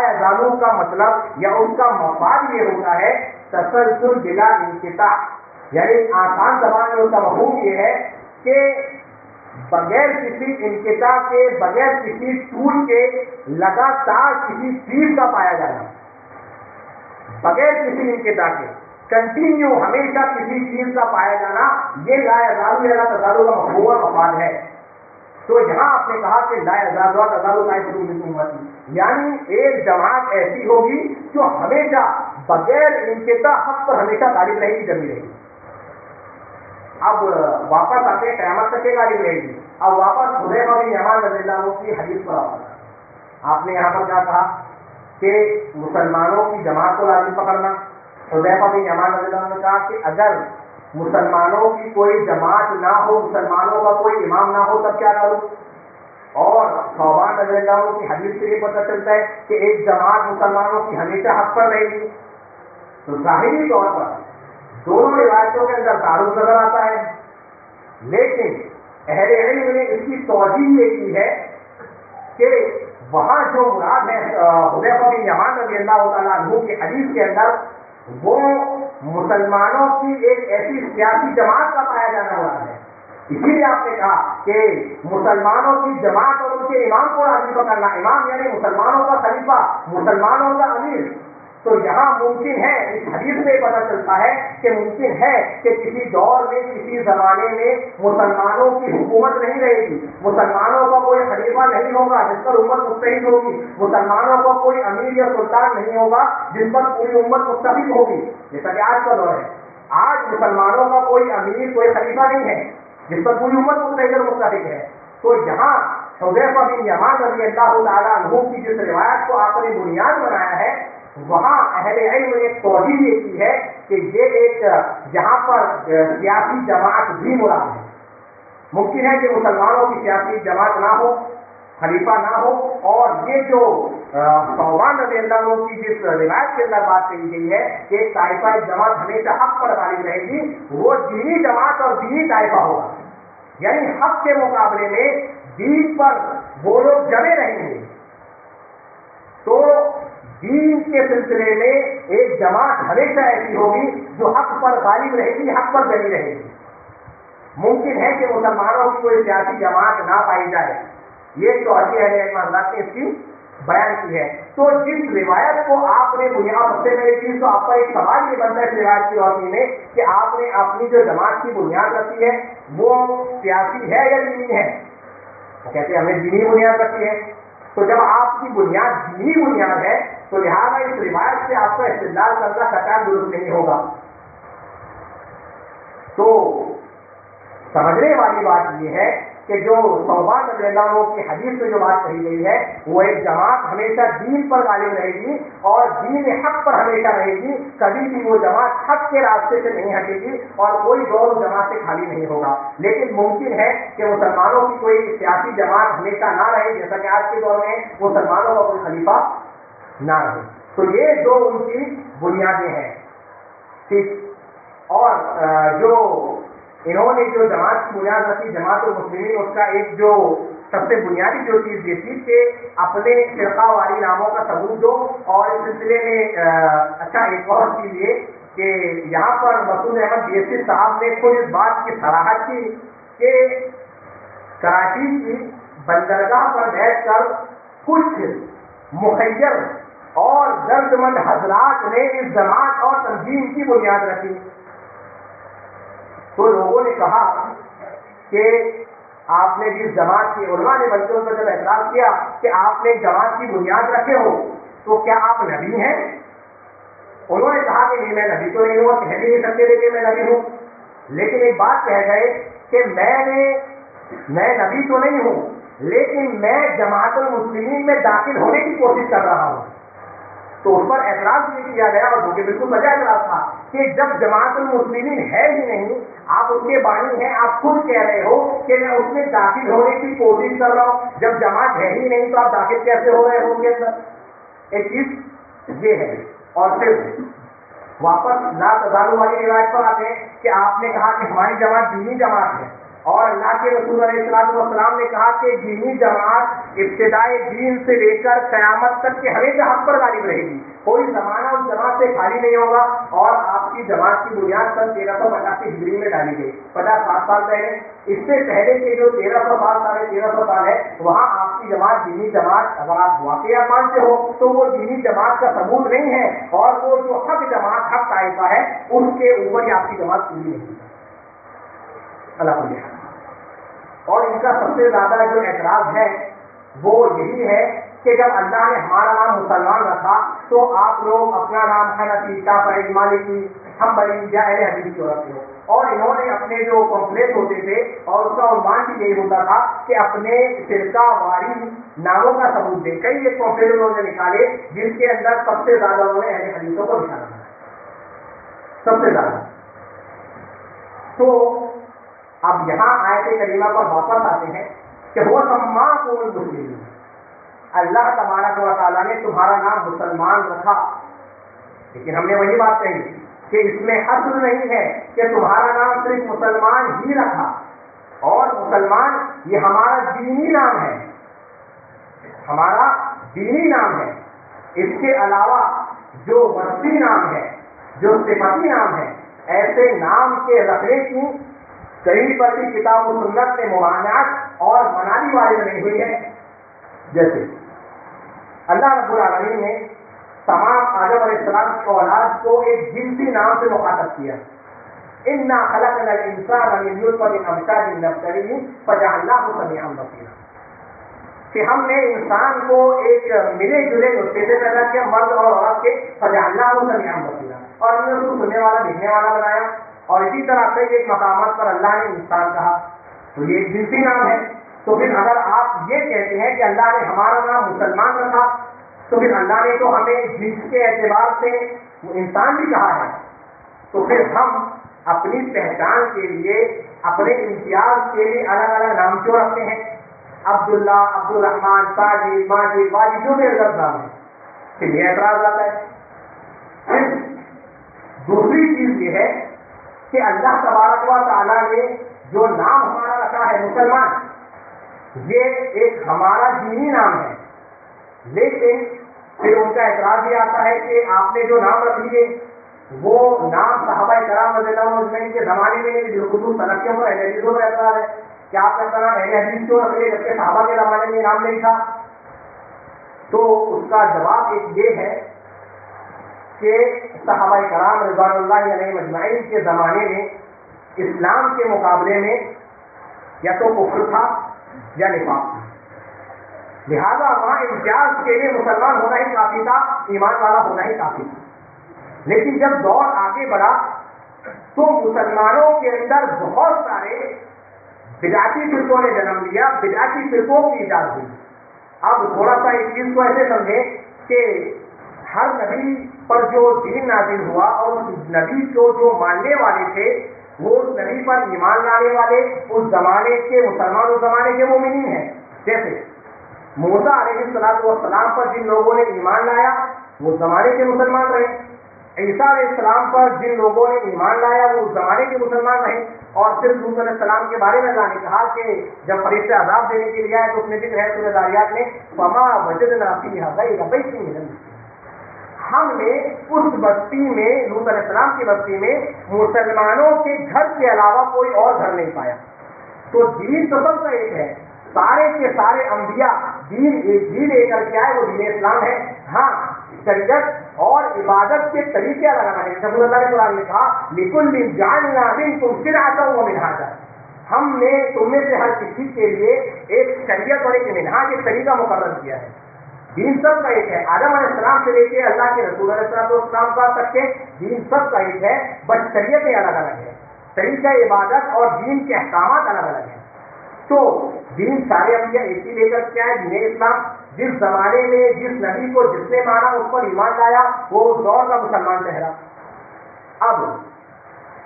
یزالو کا مطلب یا اس کا مفاد یہ ہوتا ہے تسلسل بلا انقطاع، یعنی آسان زبان میں اس کا مفہوم یہ ہے کہ بغیر کسی انقطاع کے، بغیر کسی ٹول کے لگاتار کسی چیز کا پایا جانا، بغیر کسی انقطاع کے کنٹینیو ہمیشہ کسی چیز کا پایا جانا، یہ لا یزالو یا لا تزالو کا مفہوم اور مفاد ہے. تو یہاں آپ نے کہا کہ لا یزالو لا تزالو طائفة من امتی، یعنی ایک جماعت ایسی ہوگی جو ہمیشہ بغیر انقطاع حق پر ہمیشہ غالب رہے گی، جمی رہے گی. اب واپس آتے ہیں قیامت تک کے غالب رہے گی. اب واپس حذیفہ بن یمان رضی اللہ عنہ کی حدیث پر آپ نے یہاں پر کیا کہا کہ مسلمانوں کی جماعت کو لازم پکڑنا. حذیفہ بن یمان رضی اللہ عنہ نے کہا کہ اگر مسلمانوں کی کوئی جماعت نہ ہو، مسلمانوں کا کوئی امام نہ ہو، تب کیا کروں؟ اور ثوبان رضی اللہ عنہ کی حدیث سے یہ پتہ چلتا ہے کہ ایک جماعت مسلمانوں کی ہمیشہ حق پر رہے گی. تو ظاہری طور پر دونوں روایتوں کے اندر تعارض نظر آتا ہے، لیکن اہل علم نے اس کی توجیہ یہ کی ہے کہ وہاں جو مراد ہے حذیفہ بن یمان رضی اللہ تعالیٰ عنہ کی حدیث کے اندر، وہ مسلمانوں کی ایک ایسی سیاسی جماعت کا پایا جانا مراد ہے. اسی لیے آپ نے کہا کہ مسلمانوں کی جماعت اور ان کے امام کو راضی پکڑنا، امام یعنی مسلمانوں کا خلیفہ، مسلمانوں کا امیر. تو یہاں ممکن ہے، اس حدیث سے پتہ چلتا ہے کہ ممکن ہے کہ کسی دور میں، کسی زمانے میں مسلمانوں کی حکومت نہیں رہے گی، مسلمانوں کا کوئی خلیفہ نہیں ہوگا جس پر امت متحد ہوگی، مسلمانوں کا کوئی امیر یا سلطان نہیں ہوگا جس پر پوری امت متحد ہوگی، جیسا کہ آج کا دور ہے. آج مسلمانوں کا کوئی امیر، کوئی خلیفہ نہیں ہے جس پر پوری امت متحد اور متحد ہے. تو یہاں حذیفہ بن یمان رضی اللہ تعالیٰ عنہ کی جس روایت کو آپ نے بنیاد بنایا ہے، وہاں اہل علم نے توجیہ یہ کی ہے کہ یہ ایک جہاں پر سیاسی جماعت بھی مراد ہے. ممکن ہے کہ مسلمانوں کی سیاسی جماعت نہ ہو، خلیفہ نہ ہو، اور یہ جو ثوبان رضی اللہ عنہ کی جس روایت کے اندر بات کہی گئی ہے کہ ایک طائفہ، ایک جماعت ہمیشہ حق پر غالب رہے گی، وہ دینی جماعت اور دینی طائفہ ہوگا. یعنی حق کے مقابلے میں دین پر وہ لوگ جمے رہیں گے، تو دین کے سلسلے میں ایک جماعت ہمیشہ ایسی ہوگی جو حق پر غالب رہے گی، حق پر جمی رہے گی۔ ممکن ہے کہ مسلمانوں کی کوئی سیاسی جماعت نہ پائی جائے، یہ تو اہل علم حضرات نے اس کی بیان کی ہے۔ تو جس روایت کو آپ نے بنیاد، سب سے پہلی چیز تو آپ کا ایک سوال یہ بنتا ہے اس روایت کی روشنی میں کہ آپ نے اپنی جو جماعت کی بنیاد رکھی ہے وہ سیاسی ہے یا دینی ہے؟ وہ کہتے ہیں ہم نے دینی بنیاد رکھی ہے۔ تو جب آپ کی بنیاد دینی بنیاد ہے تو لہٰذا اس روایت سے آپ کا استدلال کرنا قطعاً درست نہیں ہوگا۔ تو سمجھنے والی بات یہ ہے کہ جو صوبان رضی اللہ عنہ کی حدیث میں جو بات کہی گئی ہے وہ ایک جماعت ہمیشہ دین پر غالب رہے گی اور دین حق پر ہمیشہ رہے گی، کبھی بھی وہ جماعت حق کے راستے سے نہیں ہٹے گی اور کوئی دور جماعت سے خالی نہیں ہوگا۔ لیکن ممکن ہے کہ مسلمانوں کی کوئی سیاسی جماعت ہمیشہ نہ رہے، جیسا کہ آج کے دور میں مسلمانوں کا کوئی خلیفہ نہ رہے۔ تو یہ دو ان کی بنیادیں ہیں، ٹھیک۔ اور جو انہوں نے جو جماعت کی بنیاد رکھی جماعت المسلمین، اس کا ایک جو سب سے بنیادی جو چیز یہ تھی کہ اپنے فرقہ واری ناموں کا ثبوت دو۔ اور اس سلسلے میں اچھا ایک اور چیز یہ کہ یہاں پر مسعود احمد بیسی صاحب نے خود اس بات کی صراحت کی کہ کراچی کی بندرگاہ پر بیٹھ کر کچھ مخیر اور درد مند حضرات نے اس جماعت اور تنظیم کی بنیاد رکھی، تو لوگوں نے کہا کہ آپ نے جس جماعت کی، علماء نے بلکہ ان پر جب اعتراض کیا کہ آپ نے جماعت کی بنیاد رکھے ہو تو کیا آپ نبی ہیں؟ انہوں نے کہا کہ نہیں، میں نبی تو نہیں ہوں، کہہ بھی نہیں سکتے تھے کہ میں نبی ہوں، لیکن ایک بات کہہ گئے کہ میں نبی تو نہیں ہوں لیکن میں جماعت المسلمین میں داخل ہونے کی کوشش کر رہا ہوں۔ تو اس پر اعتراض یہ کیا گیا، اور جو کہ بالکل وجہ اعتراض تھا کہ جب جماعت المسلمین ہے ہی نہیں، آپ اس کے بانی ہیں، آپ خود کہہ رہے ہو کہ میں اس میں داخل ہونے کی کوشش کر رہا ہوں، جب جماعت ہے ہی نہیں تو آپ داخل کیسے ہو رہے ہو ان کے اندر؟ ایک چیز یہ ہے۔ اور پھر واپس لا تزالو والی روایت پر آتے ہیں کہ آپ نے کہا کہ ہماری جماعت دینی جماعت ہے، اور اللہ کے رسول علیہ السلام نے کہا کہ دینی جماعت ابتدائے دین سے لے کر قیامت تک کے ہمیشہ حق پر غالب رہے گی، کوئی زمانہ اس جماعت سے خالی نہیں ہوگا۔ اور آپ کی جماعت کی بنیاد سن 1385 ہجری میں ڈالی گئی، 50-60 سال پہلے۔ اس سے پہلے کے جو 1300 سال 1350 سال ہے وہاں آپ کی جماعت دینی جماعت اگر آپ واقعہ مانتے ہو تو وہ دینی جماعت کا ثبوت نہیں ہے، اور وہ جو حق جماعت حق طائفہ ہے اس کے اوپر ہی آپ کی جماعت پوری نہیں ہے۔ اللہ کو اور ان کا سب سے زیادہ جو اعتراض ہے وہ یہی ہے کہ جب اللہ نے ہمارا نام مسلمان رکھا تو آپ لوگ اپنا نام حنفی، شافعی، مالکی، حنبلی یا اہل حدیث کیوں رکھتے ہو؟ اور انہوں نے اپنے جو پمفلیٹ ہوتے تھے اور اس کا عنوان بھی یہی ہوتا تھا کہ اپنے فرقہ واری ناموں کا ثبوت دیں۔ کئی ایک پمفلیٹ انہوں نے نکالے جن کے اندر سب سے زیادہ انہوں نے اہل حدیثوں کو نکالا سب سے زیادہ۔ تو اب یہاں آیت کریمہ پر واپس آتے ہیں کہ وہ سماکم المسلمین، اللہ تبارک و تعالیٰ نے تمہارا نام مسلمان رکھا، لیکن ہم نے وہی بات کہی کہ اس میں حصر نہیں ہے کہ تمہارا نام صرف مسلمان ہی رکھا، اور مسلمان یہ ہمارا دینی نام ہے، ہمارا دینی نام ہے۔ اس کے علاوہ جو وصفی نام ہے، جو صفتی نام ہے، ایسے نام کے رکھنے کی کہیں پر بھی کتاب و سنت میں ممانعت اور منالی والی نہیں ہوئی ہے۔ جیسے اللہ رب العالمین نے تمام آدم علیہ السلام کی اولاد کو ایک جنسی نام سے مخاطب کیا، انا خلقنا الانسان من نطفۃ امشاج نبتلیہ فجعلناہ سمیعا بصیرا، کہ ہم نے انسان کو ایک ملے جلے نطفے سے پیدا کیا، مرد اور عورت کے، فجعلناہ سمیعا بصیرا، اور ہم نے اس کو سننے والا دیکھنے والا بنایا۔ اور اسی طرح سے ایک مقامات پر اللہ نے انسان کہا، تو یہ ایک جنسی نام ہے۔ تو پھر اگر آپ یہ کہتے ہیں کہ اللہ نے ہمارا نام مسلمان رکھا تو پھر اللہ نے تو ہمیں جنس کے اعتبار سے انسان بھی کہا ہے، تو پھر ہم اپنی پہچان کے لیے، اپنے امتیاز کے لیے الگ الگ نام کیوں رکھتے ہیں؟ عبداللہ، عبد الرحمان، تاجر، ماجد، واجد، جو بھی الگ نام ہے، پھر یہ اعتراض آتا ہے۔ پھر دوسری چیز یہ ہے کہ اللہ تبارک و تعالیٰ نے جو نام ہمارا رکھا ہے مسلمان، یہ ایک ہمارا دینی نام ہے، لیکن پھر ان کا اعتراض یہ آتا ہے کہ آپ نے جو نام رکھ لیے وہ نام صحابہ کرام رضی اللہ عنہ اجمعین کے زمانے میں نہیں، بالخصوص سلفیوں پر، اہل حدیثوں پر اعتراض ہے کہ آپ کا نام اہل حدیث کیوں رکھ لیے جبکہ صحابہ کے زمانے میں نام نہیں تھا؟ تو اس کا جواب ایک یہ ہے کہ صحابہ کرام رضوان اللہ علیہم اجمعین کے زمانے میں اسلام کے مقابلے میں یا تو کفر تھا یا نفاق تھا، لہذا وہاں امتیاز کے لیے مسلمان ہونا ہی کافی تھا، ایمان والا ہونا ہی کافی تھا۔ لیکن جب دور آگے بڑھا تو مسلمانوں کے اندر بہت سارے بدعتی فرقوں نے جنم لیا، بدعتی فرقوں کی ایجاد ہوئی۔ اب تھوڑا سا اس چیز کو ایسے سمجھیں کہ ہر نبی پر جو دین نازل ہوا اور اس نبی کو جو ماننے والے تھے وہ اس نبی پر ایمان لانے والے اس زمانے کے مسلمان، اس زمانے کے مومنین ہیں۔ جیسے موسیٰ علیہ السلام پر جن لوگوں نے ایمان لایا وہ زمانے کے مسلمان رہے، عیسیٰ علیہ السلام پر جن لوگوں نے ایمان لایا وہ اس زمانے کے مسلمان رہے۔ اور پھر لوط علیہ السلام کے بارے میں اللہ نے کہا کہ جب فرشتے عذاب دینے کے لیے آئے تو اس میں ذکر ہے سورہ ذاریات میں فما وجدنا فیہا غیر بیت من المسلمین، ہم نے اس بستی میں، لوط علیہ السلام کی بستی میں، مسلمانوں کے گھر کے علاوہ کوئی اور گھر نہیں پایا۔ تو دین تو سب کا ایک ہے، سارے کے سارے انبیاء دین ایک ہی لے کر کے آئے، وہ دین اسلام ہے۔ ہاں شریعت اور عبادت کے طریقے الگ الگ ہیں، جب اللہ نے قرآن میں کہا لِكُلٍّ جَعَلْنَا مِنكُمْ شِرْعَةً وَمِنْهَاجًا، ہم نے تم میں سے ہر کسی کے لیے ایک شریعت اور ایک منہاج، ایک طریقہ مقرر کیا ہے۔ دین سب کا ایک ہے، آدم علیہ السلام سے لے کے اللہ کے رسول علیہ السلام کا تک کے دین سب کا ایک ہے، بس شریعتیں الگ الگ ہیں، طریقہ عبادت اور دین کے احکامات الگ الگ ہیں۔ تو دین سارے انبیاء ایک ہی لے کر کے آئے، دین اسلام۔ جس زمانے میں جس نبی کو جس نے مانا اس پر ایمان لایا وہ اس دور کا مسلمان ٹھہرا۔ اب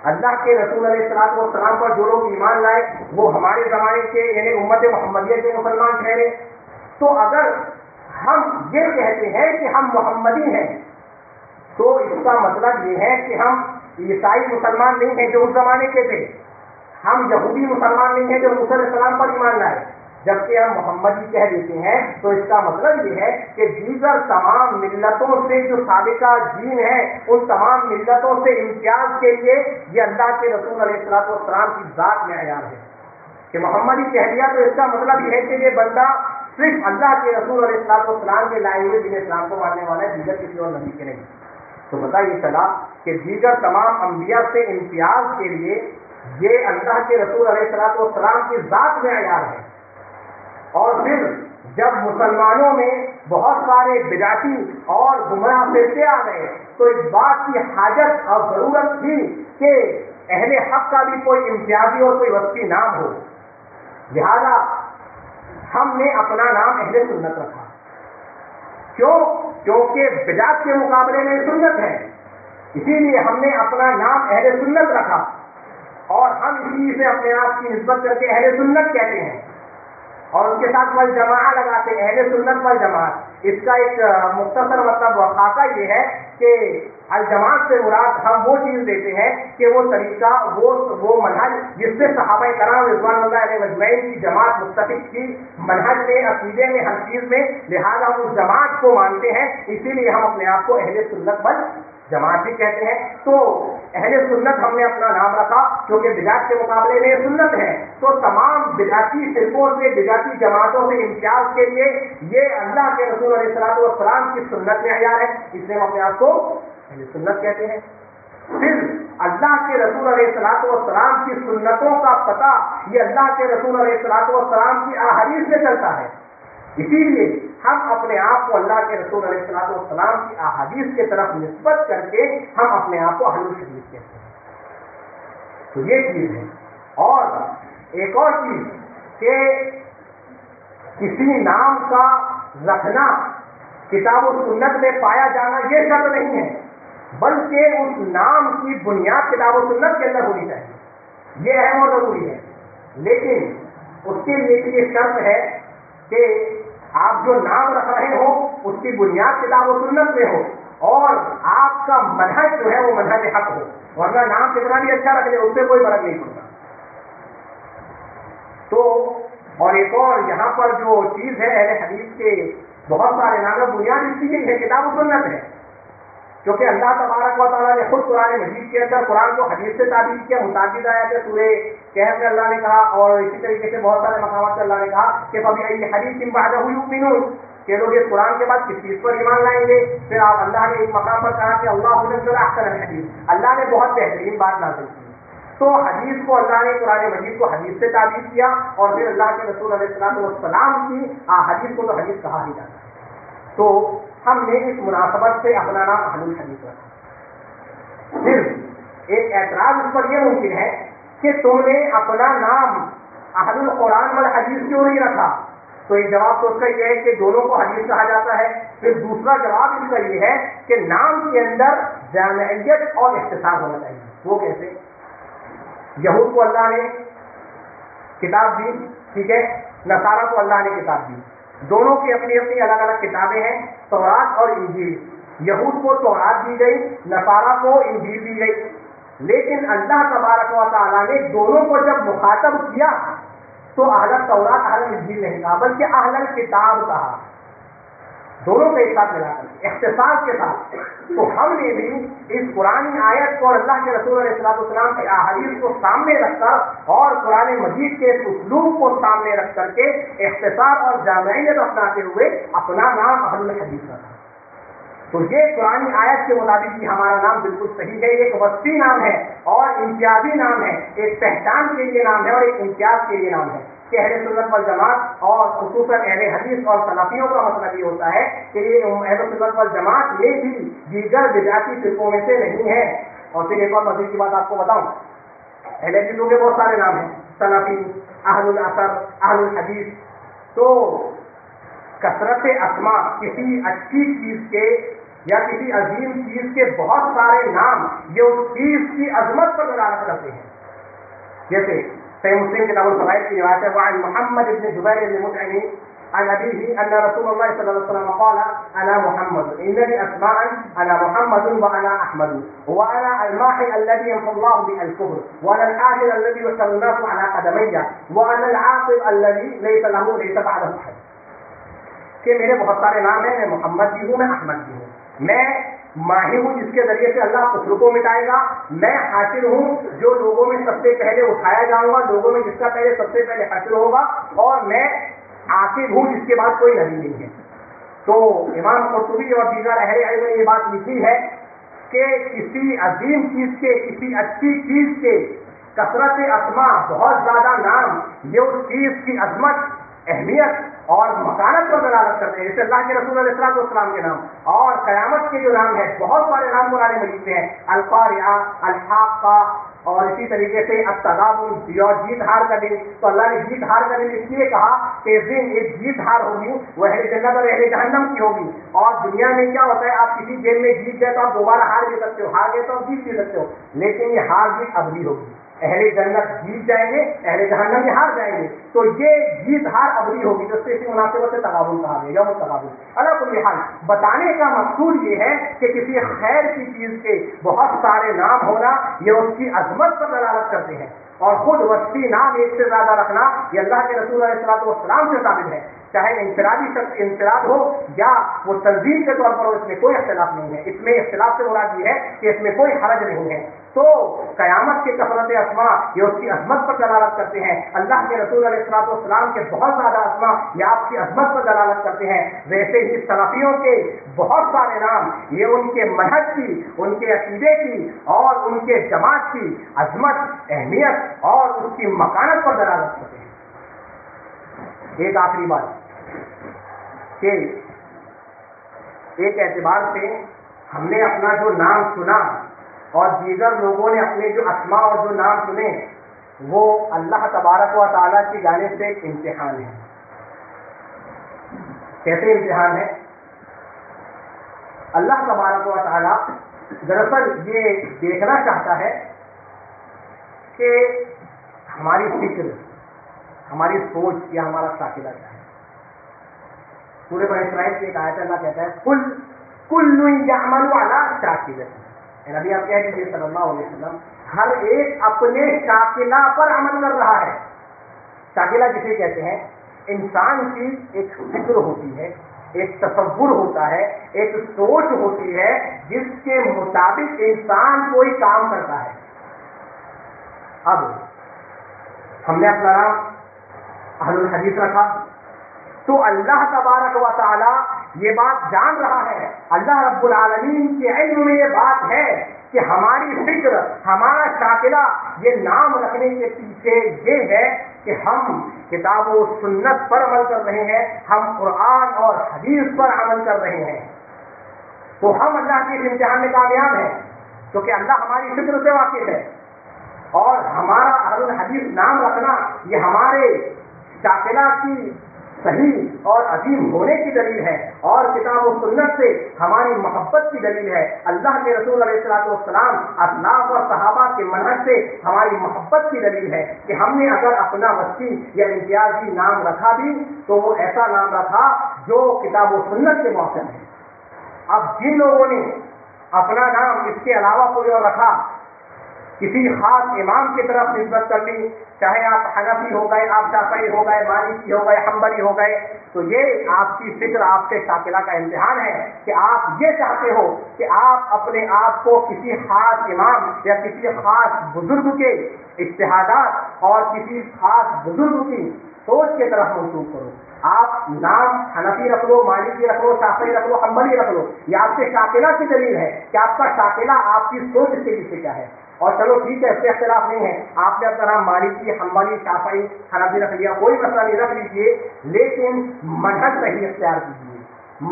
اللہ کے رسول علیہ السلام پر جو لوگ ایمان لائے وہ ہمارے زمانے کے یعنی امت محمدیہ کے مسلمان ٹھہرے۔ تو اگر ہم یہ کہتے ہیں کہ ہم محمدی ہیں تو اس کا مطلب یہ ہے کہ ہم عیسائی مسلمان نہیں ہیں جو اس زمانے کے تھے، ہم یہودی مسلمان نہیں ہیں جو موسیٰ علیہ السلام پر ایمان لائے، جبکہ ہم محمدی کہہ دیتے ہیں تو اس کا مطلب یہ ہے کہ دیگر تمام ملتوں سے جو سابقہ دین ہے ان تمام ملتوں سے امتیاز کے لیے یہ اللہ کے رسول علیہ السلام کی ذات میں معیار ہے کہ محمدی کہہ دیا تو اس کا مطلب یہ ہے کہ یہ بندہ صرف اللہ کے رسول علیہ السلام کے لائے ہوئے دین اسلام کو ماننے والا ہے، دیگر کسی اور نبی کے نہیں۔ تو پتہ یہ چلا کہ دیگر تمام انبیاء سے امتیاز کے لیے یہ اللہ کے رسول علیہ السلام کی ذات میں معیار ہے۔ اور پھر جب مسلمانوں میں بہت سارے بدعتی اور گمراہ فرقے آ گئے تو اس بات کی حاجت اور ضرورت تھی کہ اہل حق کا بھی کوئی امتیازی اور کوئی وصفی نام ہو، لہذا ہم نے اپنا نام اہل سنت رکھا۔ کیوں؟ کیونکہ بدعت کے مقابلے میں سنت ہے، اسی لیے ہم نے اپنا نام اہل سنت رکھا اور ہم اسی سے اپنے آپ کی نسبت کر کے اہل سنت کہتے ہیں اور اس کے ساتھ والجماعہ لگاتے ہیں، اہل سنت والجماعت۔ اس کا ایک مختصر مطلب خاصہ یہ ہے کہ الجماعت سے مراد ہم وہ چیز دیتے ہیں کہ وہ طریقہ وہ منہج جس سے صحابہ کرام رضوان اللہ علیہ اجمعین کی جماعت متفق تھی منہج میں، عقیدے میں، ہر چیز میں، لہذا ہم اس جماعت کو مانتے ہیں، اسی لیے ہم اپنے آپ کو اہل سنت والجماعت بھی کہتے ہیں۔ تو اہل سنت ہم نے اپنا نام رکھا کیونکہ بدعت کے مقابلے میں سنت ہے، تو تمام بدعتی فرقوں سے، بدعتی جماعتوں سے امتیاز کے لیے یہ اللہ کے رسول علیہ السلام کی سنت میں معیار ہے، اس لیے ہم اپنے آپ کو اہل سنت کہتے ہیں۔ پھر اللہ کے رسول علیہ السلام کی سنتوں کا پتہ یہ اللہ کے رسول علیہ السلام کی احادیث میں چلتا ہے، اسی لیے ہم اپنے آپ کو اللہ کے رسول علیہ السلام کی احادیث کی طرف نسبت کر کے ہم اپنے آپ کو اہل شریعت کہتے ہیں۔ تو یہ چیز ہے۔ اور ایک اور چیز کہ کسی نام کا رکھنا کتاب و سنت میں پایا جانا یہ شرط نہیں ہے، بلکہ اس نام کی بنیاد کتاب و سنت کے اندر ہونی چاہیے، یہ اہم اور ضروری ہے۔ لیکن اس کے لیے یہ شرط ہے کہ آپ جو نام رکھ رہے ہو اس کی بنیاد کتاب و سنت میں ہو اور آپ کا منہج جو ہے وہ منہج حق ہو، ورنہ نام کتنا بھی اچھا رکھ لے اس سے کوئی فرق نہیں پڑتا۔ تو اور ایک اور یہاں پر جو چیز ہے اہل حدیث کے بہت سارے نام بنیاد اس کی ہے کتاب و سنت ہے، کیونکہ اللہ تبارک و تعالیٰ نے خود قرآن مجید کے اندر قرآن کو حدیث سے تعبیر کیا، متعدد آیات ہے، سورہ کہف میں اللہ نے کہا، اور اسی طریقے سے بہت سارے مقامات میں اللہ نے کہا کہ فَبِأَيِّ حَدِيثٍ بَعْدَهُ يُؤْمِنُونَ کہ لوگ اس قرآن کے بعد کس چیز پر ایمان لائیں گے. پھر آپ اللہ نے ایک مقام پر کہا کہ اللہ نزل احسن الحدیث، اللہ نے بہت بہترین بات نازل کی. تو حدیث کو اللہ نے قرآن مجید کو حدیث سے تعبیر کیا، اور پھر اللہ کے رسول علیہ السلام والسلام کی حدیث کو تو حدیث کہا ہی جاتا ہے. تو ہم نے اس مناسبت سے اپنا نام اہل الحدیث رکھا. پھر ایک اعتراض اس پر یہ ممکن ہے کہ تم نے اپنا نام اہل القرآن والحدیث کیوں نہیں رکھا؟ تو ایک جواب تو اس کا یہ ہے کہ دونوں کو حدیث کہا جاتا ہے. پھر دوسرا جواب اس کا یہ ہے کہ نام کے اندر جامعیت اور اختصار ہونا چاہیے. وہ کیسے؟ یہود کو اللہ نے کتاب دی، ٹھیک ہے، نصارہ کو اللہ نے کتاب دی، دونوں کی اپنی اپنی الگ الگ کتابیں ہیں، تورات اور انجیل. یہود کو تورات دی گئی، نصارہ کو انجیل دی گئی. لیکن اللہ تبارک و تعالیٰ نے دونوں کو جب مخاطب کیا تو اہل تورات اہل انجیل نہیں کہا، بلکہ اہل کتاب کہا، دونوں کے ایک ساتھ ملا کر اختصاص کے ساتھ. تو ہم نے بھی اس قرآن آیت کو اور اللہ کے رسول علیہ السلام کے احادیث کو سامنے رکھ کر اور قرآن مجید کے اس اسلوب کو سامنے رکھ کر کے اختصار اور جامعیت اپناتے ہوئے اپنا نام اہل الحدیث رکھا. تو یہ قرآن آیت کے مطابق بھی ہمارا نام بالکل صحیح ہے. ایک وسطی نام ہے اور امتیازی نام ہے، ایک پہچان کے لیے نام ہے اور ایک امتیاز کے لیے نام ہے. کہ اہل سنت والجماعت اور خصوصاً اہل حدیث اور سلفیوں کا مطلب یہ ہوتا ہے کہ یہ اہل سنت والجماعت یہ بھی دیگر بدعتی فرقوں میں سے نہیں ہے. اور پھر ایک اور مزید کی بات آپ کو بتاؤں، اہل حدیثوں کے بہت سارے نام ہیں، سلفی، اہل الاثر، اہل الحدیث. تو کثرت اسماء کسی اچھی چیز کے یا کسی عظیم چیز کے بہت سارے نام یہ اس چیز کی عظمت پر دلالت کرتے ہیں. جیسے صحیح مسلم کتاب الفضائل کی روایت ہے، وعن محمد بن جبیر بن مطعم عن أبيه أن رسول الله صلى الله عليه وسلم قال أنا محمد إن لي أسماء أنا محمد وأنا أحمد وأنا الماحي الذي يمحو الله به الكفر وأنا الحاشر الذي يحشر الناس على قدمي وأنا العاقب الذي ليس له ليس بعده أحد. کہ میرے بہت سارے نام ہیں، میں محمد بھی ہوں، میں احمد بھی ہوں، میں ماہی ہوں جس کے ذریعے سے اللہ کفر کو مٹائے گا، میں حاشر ہوں جو لوگوں میں سب سے پہلے اٹھایا جاؤں گا، لوگوں میں جس کا پہلے سب سے پہلے حاشر ہوگا، اور میں عاقب ہوں جس کے بعد کوئی نبی نہیں ہے. تو امام قرطبی اور دیگر اہل علم نے یہ بات لکھی ہے کہ کسی عظیم چیز کے، کسی اچھی چیز کے کثرت اسماء، بہت زیادہ نام، یہ اس چیز کی عظمت، اہمیت اور مکانت پر دلالت کرتے ہیں. جیسے اللہ کے رسول علیہ السلام کے نام اور قیامت کے جو نام ہیں، بہت سارے نام قرآن مجید سے ہیں، القاریہ، الحاقہ، اور اسی طریقے سے التغابن، جیت ہار کا دن. تو اللہ نے جیت ہار کا دن اس لیے کہا کہ اس دن ایک جیت ہار ہوگی، وہ اہل جنت اور اہل جہنم کی ہوگی. اور دنیا میں کیا ہوتا ہے، آپ کسی گیم میں جیت گئے تو آپ دوبارہ ہار بھی سکتے ہو، ہار گئے تو آپ جیت بھی سکتے ہو، لیکن یہ ہار جیت ابدی ہوگی. اہل جنت جیت جائیں گے، اہل جہنم میں ہار جائیں گے. تو یہ جیت ہار ابدی ہوگی، جس سے اسی مناسبت سے تغابن کہا گیا، یوم التغابن. اللہ کل حال بتانے کا مقصود یہ ہے کہ کسی خیر کی چیز کے بہت سارے نام ہونا یہ اس کی عظمت پر دلالت کرتے ہیں. اور خود وسطی نام ایک سے زیادہ رکھنا یہ اللہ کے رسول علیہ السلام سے ثابت ہے، چاہے انفراد ہو یا وہ تنظیم کے طور پر ہو، اس میں کوئی اختلاف نہیں ہے. اس میں اختلاف سے مراد یہ ہے کہ اس میں کوئی حرج نہیں ہے. تو قیامت کے کثرت اسماء یہ اس کی عظمت پر دلالت کرتے ہیں. اللہ کے رسول علیہ السلام کے بہت زیادہ اسماء یہ آپ کی عظمت پر دلالت کرتے ہیں. ویسے ہی سلفیوں کے بہت سارے نام یہ ان کے منہج کی، ان کے عقیدے کی اور ان کے جماعت کی عظمت، اہمیت اور اس کی مکانت پر دلالت کرتے ہیں. ایک آخری بات کہ ایک اعتبار سے ہم نے اپنا جو نام سنا اور دیگر لوگوں نے اپنے جو اسماء اور جو نام سنے وہ اللہ تبارک و تعالیٰ کی جانب سے ایک امتحان ہے. کیسے امتحان ہے؟ اللہ تبارک و تعالیٰ دراصل یہ دیکھنا چاہتا ہے کہ ہماری فکر، ہماری سوچ یا ہمارا شاکلہ کیا ہے. سورہ بنی اسرائیل کی ایک آیت اللہ کہتا ہے کل یعمل علی شاکلتہ. نبی آپ کہہ دیجیے صلی اللہ علیہ وسلم، ہر ایک اپنے شاکلہ پر عمل کر رہا ہے. شاکلہ کسے کہتے ہیں؟ انسان کی ایک فکر ہوتی ہے، ایک تصور ہوتا ہے، ایک سوچ ہوتی ہے جس کے مطابق انسان کوئی کام کرتا ہے۔ اب ہم نے اپنا نام اہل الحدیث رکھا تو اللہ تبارک و تعالی یہ بات جان رہا ہے، اللہ رب العالمین کے علم میں یہ بات ہے کہ ہماری فکر، ہمارا شاکلہ یہ نام رکھنے کے پیچھے یہ ہے کہ ہم کتاب و سنت پر عمل کر رہے ہیں، ہم قرآن اور حدیث پر عمل کر رہے ہیں، تو ہم اللہ کے اس امتحان میں کامیاب ہیں، کیونکہ اللہ ہماری فکر سے واقف ہے۔ اور ہمارا اہل الحدیث نام رکھنا یہ ہمارے شاکلہ کی صحیح اور عظیم ہونے کی دلیل ہے، اور کتاب و سنت سے ہماری محبت کی دلیل ہے۔ اللہ کے رسول علیہ الصلوۃ والسلام، اسلاف اور صحابہ کے منہج سے ہماری محبت کی دلیل ہے کہ ہم نے اگر اپنا وسیع یا امتیازی نام رکھا بھی تو وہ ایسا نام رکھا جو کتاب و سنت کے موافق ہے۔ اب جن لوگوں نے اپنا نام اس کے علاوہ کوئی اور رکھا، کسی خاص امام کی طرف نسبت کر لی، چاہے آپ حنفی ہو گئے، آپ شافعی ہو گئے، مالکی ہو گئے، حنبلی ہو گئے، تو یہ آپ کی فکر، آپ کے شاکلہ کا امتحان ہے کہ آپ یہ چاہتے ہو کہ آپ اپنے آپ کو کسی خاص امام یا کسی خاص بزرگ کے اجتہادات اور کسی خاص بزرگ کی سوچ کی طرف منسوخ کرو۔ آپ نام حنفی رکھ لو، مالکی رکھ لو، شافعی رکھ لو، حنبلی رکھ لو، یہ آپ کے شاکلہ کی دلیل ہے کہ آپ کا شاکلہ آپ کی سوچ کے پیچھے کیا ہے۔ اور چلو ٹھیک ہے، اس سے اختلاف نہیں ہے، آپ نے اپنا نام مالکی، حنبلی، شافعی، حنفی رکھ لیا، کوئی مسئلہ نہیں، رکھ لیجیے، لیکن منہج صحیح اختیار کیجیے۔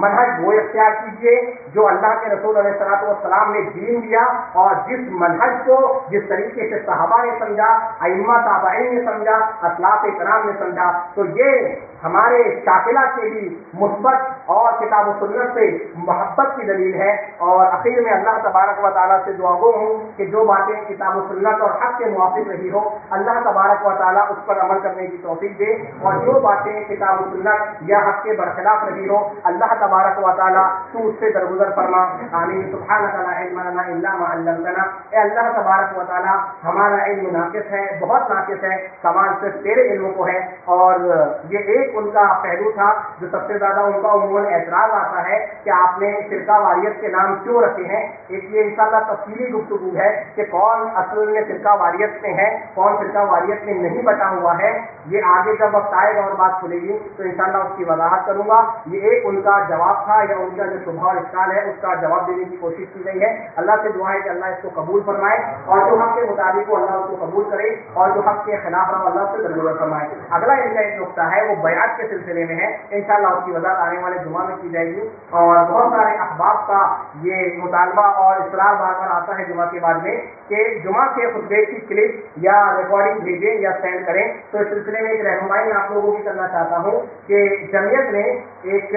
منہج وہ اختیار کیجیے جو اللہ کے رسول علیہ الصلوۃ والسلام نے دین دیا، اور جس منہج کو جس طریقے سے صحابہ نے سمجھا، ائمہ تابعین نے سمجھا، اسلاف کرام نے سمجھا، تو یہ ہمارے شاکلہ کے لیے مثبت اور کتاب و سنت سے محبت کی دلیل ہے۔ اور اخیر میں اللہ تبارک و تعالیٰ سے دعا گو ہوں کہ جو باتیں کتاب و سنت اور حق کے موافق رہی ہو، اللہ تبارک و تعالیٰ اس پر عمل کرنے کی توفیق دے، اور جو باتیں کتاب و سنت یا حق کے برخلاف رہی ہو، اللہ تبارک و تعالیٰ تو اس سے درگزر فرما۔ آمین۔ سبحانک لا علم لنا الا ما علمتنا۔ اے اللہ تبارک و تعالیٰ، ہمارا علم ناقص ہے، بہت ناقص ہے، کمال صرف تیرے علم کو ہے۔ اور یہ ایک ان کا پہلو تھا جو سب سے زیادہ ان کا عموماً اعتراض آتا ہے کہ آپ نے فرقہ واریت کے نام کیوں رکھے ہیں۔ ایک یہ انشاءاللہ تفصیلی گفتگو ہے کہ کون اصل میں فرقہ واریت میں ہے، کون فرقہ واریت میں نہیں بٹا ہوا ہے، یہ آگے جب وقت آئے گا اور بات کھلے گی تو انشاءاللہ اس کی وضاحت کروں گا۔ یہ ایک ان کا جواب تھا، یا ان کا جو شبہ اور اشکال ہے اس کا جواب دینے کی کوشش کی گئی ہے۔ اللہ سے دعا ہے کہ اللہ اس کو قبول فرمائے، اور جو حق کے مطابق ہو اللہ اس کو قبول کرے، اور جو حق کے خلاف رہا اللہ سے درگزر فرمائے۔ اگلا ان کا ایک نقطہ ہے وہ بیعت کے سلسلے میں ہے، انشاءاللہ اس کی وضاحت آنے والے جمعہ میں کی جائے گی۔ اور بہت سارے احباب کا یہ مطالبہ اور اصرار بار بار آتا ہے جمعہ کے بعد میں کہ جمعہ کے خطبے کی کلپ یا ریکارڈنگ بھیجیں یا سینڈ کریں۔ تو اس سلسلے میں ایک رہنمائی آپ لوگوں کی کرنا چاہتا ہوں کہ جمعیت نے ایک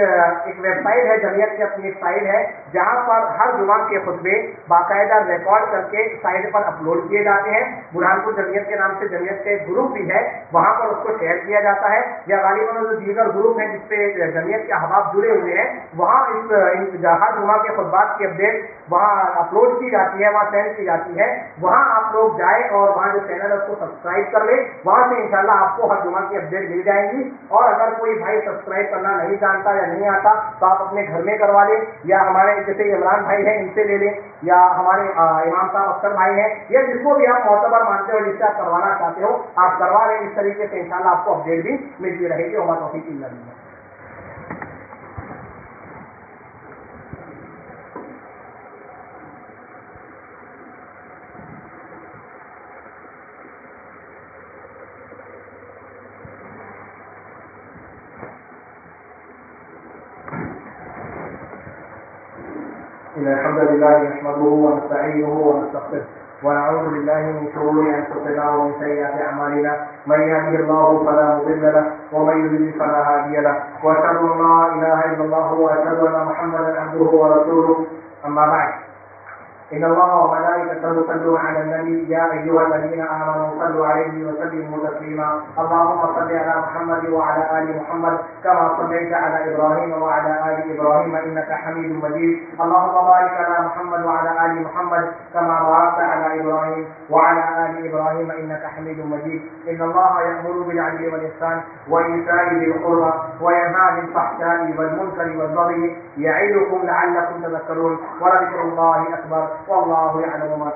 ویب سائٹ ہے، جمعیت کی اپنی ایک سائٹ ہے جہاں پر ہر جمعہ کے خطبے باقاعدہ ریکارڈ کر کے سائٹ پر اپلوڈ کیے جاتے ہیں۔ برہان پور جمعیت کے نام سے جمعیت کا ایک گروپ بھی ہے، وہاں پر اس کو شیئر کیا جاتا ہے، یا غالباً جو دیگر گروپ ہیں جس پہ جمعیت کے احباب جڑے ہوئے ہیں وہاں ہر جمعہ کے خطبات کی اپڈیٹ وہاں اپلوڈ کی جاتی ہے، وہاں سینڈ کی جاتی ہے۔ وہاں آپ لوگ جائیں اور وہاں جو چینل ہے اس کو سبسکرائب کر لیں، وہاں سے انشاءاللہ آپ کو ہر جمعہ کی اپڈیٹ مل جائے گی۔ اور اگر کوئی بھائی سبسکرائب کرنا نہیں جانتا یا نہیں آتا تو آپ اپنے گھر میں کروا لیں، یا ہمارے جیسے عمران بھائی ہیں ان سے لے لیں، یا ہمارے امام صاحب اختر بھائی ہیں، یا جس کو بھی آپ معتبر مانتے ہو جس سے آپ کروانا چاہتے ہو آپ کروا لیں۔ اس طریقے سے انشاءاللہ آپ کو اپڈیٹ بھی ملتی رہے گی۔ اور توفیق اللہ ہے۔ إن الحمد لله نحمده ونستعينه ونستغفره ونعوذ بالله من شرور أنفسنا ومن سيئات أعمالنا من يهده الله فلا مضل له ومن يضلل فلا هادي له وأشهد أن لا إله إلا الله وأشهد أن محمدا عبده ورسوله أما بعد إن الله وملائكته يصلون على النبي يا أيها الذين آمنوا صلوا عليه وسلموا تسليما اللهم صل على محمد وعلى آل محمد كما صليت على إبراهيم وعلى آل إبراهيم إنك حميد مجيد اللهم بارك على محمد وعلى آل محمد كما باركت على إبراهيم وعلى آل إبراهيم إنك حميد مجيد إن الله يأمر بالعدل والإحسان وإيتاء ذي القربى وينهى عن الفحشاء والمنكر والبغي يعظكم لعلكم تذكرون ولذكر الله أكبر والله يعلم ما